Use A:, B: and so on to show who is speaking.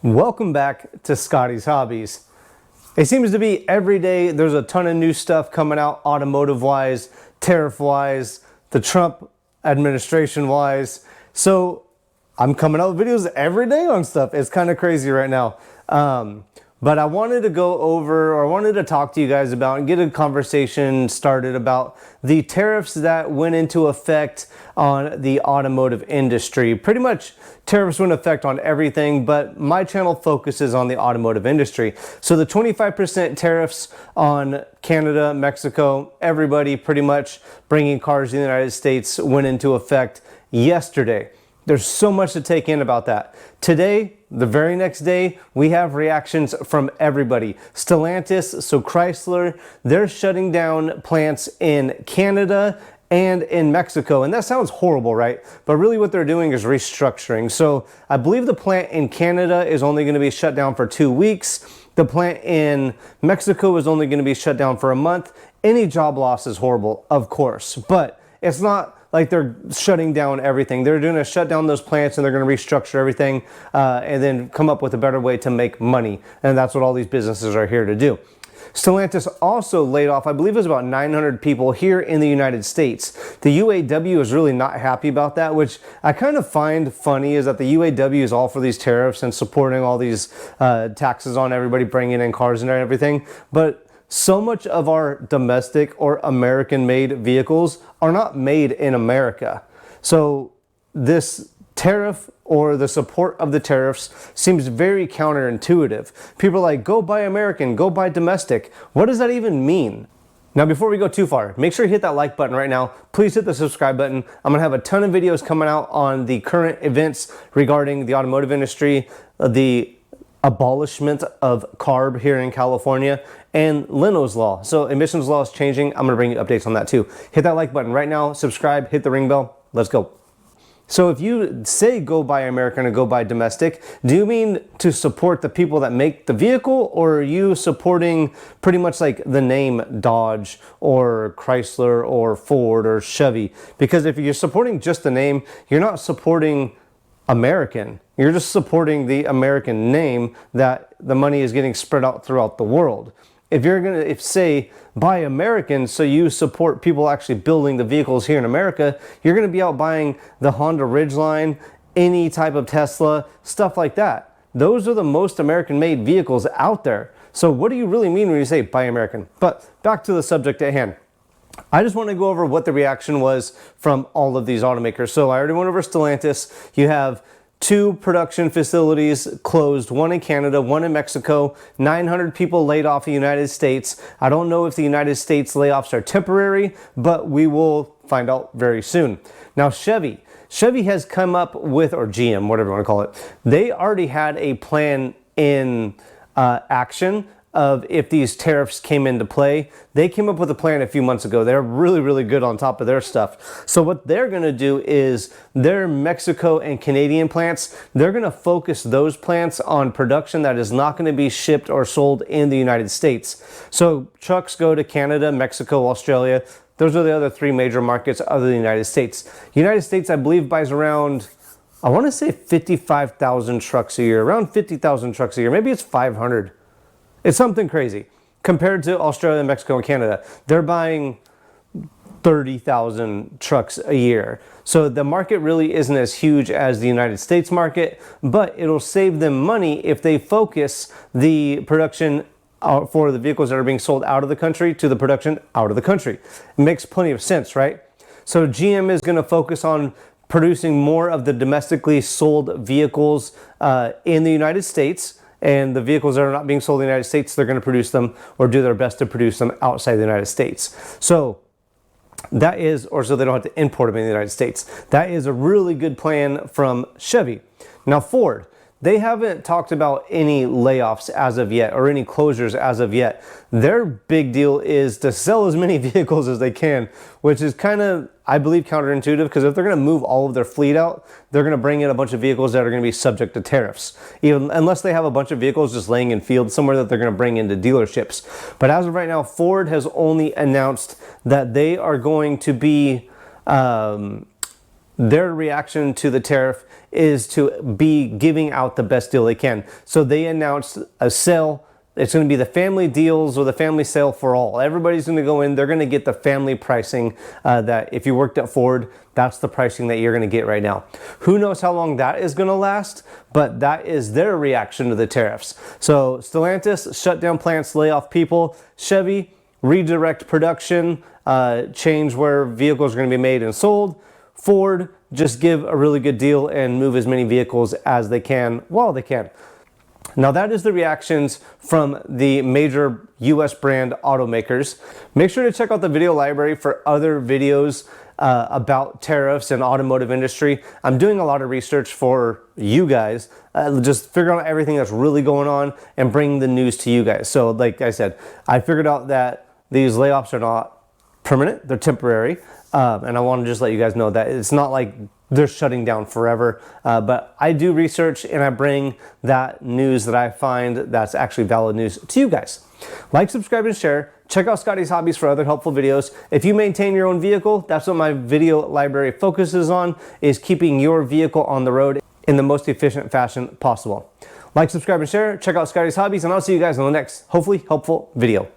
A: Welcome back to Scotty's Hobbies. It seems to be every day there's a ton of new stuff coming out automotive wise, tariff wise, the Trump administration wise. So I'm coming out with videos every day on stuff. It's kind of crazy right now. But I wanted to go over, or I wanted to talk to you guys about and get a conversation started about the tariffs that went into effect on the automotive industry. Pretty much tariffs went into effect on everything, but my channel focuses on the automotive industry. So the 25% tariffs on Canada, Mexico, everybody pretty much bringing cars to the United States went into effect yesterday. There's so much to take in about that. Today, the very next day, we have reactions from everybody. Stellantis, so Chrysler, they're shutting down plants in Canada and in Mexico. And that sounds horrible, right? But really what they're doing is restructuring. So I believe the plant in Canada is only going to be shut down for 2 weeks. The plant in Mexico is only going to be shut down for a month. Any job loss is horrible, of course, but it's not like they're shutting down everything. They're going to shut down those plants and they're going to restructure everything and then come up with a better way to make money. And that's what all these businesses are here to do. Stellantis also laid off, I believe it was about 900 people here in the United States. The UAW is really not happy about that, which I kind of find funny, is that the UAW is all for these tariffs and supporting all these taxes on everybody bringing in cars and everything. But so much of our domestic or American-made vehicles are not made in America. So this tariff or the support of the tariffs seems very counterintuitive. People are like, go buy American, go buy domestic. What does that even mean? Now, before we go too far, make sure you hit that like button right now. Please hit the subscribe button. I'm gonna have a ton of videos coming out on the current events regarding the automotive industry, the abolishment of CARB here in California, and Leno's law. So emissions law is changing. I'm gonna bring you updates on that too. Hit that like button right now, subscribe, hit the ring bell. Let's go. So if you say go buy American or go buy domestic, do you mean to support the people that make the vehicle, or are you supporting pretty much like the name Dodge or Chrysler or Ford or Chevy? Because if you're supporting just the name, you're not supporting American. You're just supporting the American name that the money is getting spread out throughout the world. If you're gonna, if say buy American, so you support people actually building the vehicles here in America, you're gonna be out buying the Honda Ridgeline, any type of Tesla, stuff like that. Those are the most American-made vehicles out there. So what do you really mean when you say buy American? But back to the subject at hand. I just want to go over what the reaction was from all of these automakers. So I already went over Stellantis. You have 2 production facilities closed, one in Canada, one in Mexico, 900 people laid off in the United States. I don't know if the United States layoffs are temporary, but we will find out very soon. Now, Chevy has come up with, or GM, whatever you want to call it, they already had a plan in action of if these tariffs came into play. They came up with a plan a few months ago. They're really, really good on top of their stuff. So what they're going to do is their Mexico and Canadian plants, they're going to focus those plants on production that is not going to be shipped or sold in the United States. So trucks go to Canada, Mexico, Australia. Those are the other 3 major markets other than the United States. The United States, I believe, buys around, I want to say 55,000 trucks a year, around 50,000 trucks a year. Maybe it's 500. It's something crazy. Compared to Australia, Mexico, and Canada, they're buying 30,000 trucks a year. So the market really isn't as huge as the United States market, but it'll save them money if they focus the production for the vehicles that are being sold out of the country to the production out of the country. It makes plenty of sense, right? So GM is going to focus on producing more of the domestically sold vehicles in the United States. And the vehicles that are not being sold in the United States, they're going to produce them or do their best to produce them outside the United States. So that is, or so they don't have to import them in the United States. That is a really good plan from Chevy. Now Ford, they haven't talked about any layoffs as of yet or any closures as of yet. Their big deal is to sell as many vehicles as they can, which is kind of, I believe, counterintuitive, because if they're going to move all of their fleet out, they're going to bring in a bunch of vehicles that are going to be subject to tariffs, even unless they have a bunch of vehicles just laying in fields somewhere that they're going to bring into dealerships. But as of right now, Ford has only announced that they are going to be their reaction to the tariff is to be giving out the best deal they can. So they announced a sale. It's going to be the family deals or the family sale for all. Everybody's going to go in. They're going to get the family pricing that if you worked at Ford, that's the pricing that you're going to get right now. Who knows how long that is going to last, but that is their reaction to the tariffs. So Stellantis shut down plants, lay off people. Chevy redirect production, change where vehicles are going to be made and sold. Ford just give a really good deal and move as many vehicles as they can while they can. Now that is the reactions from the major US brand automakers. Make sure to check out the video library for other videos about tariffs and automotive industry. I'm doing a lot of research for you guys, just figuring out everything that's really going on and bringing the news to you guys. So like I said, I figured out that these layoffs are not permanent, they're temporary. And I want to just let you guys know that it's not like they're shutting down forever. But I do research and I bring that news that I find that's actually valid news to you guys. Like, subscribe, and share. Check out Scotty's Hobbies for other helpful videos. If you maintain your own vehicle, that's what my video library focuses on, is keeping your vehicle on the road in the most efficient fashion possible. Like, subscribe, and share. Check out Scotty's Hobbies, and I'll see you guys in the next, hopefully helpful video.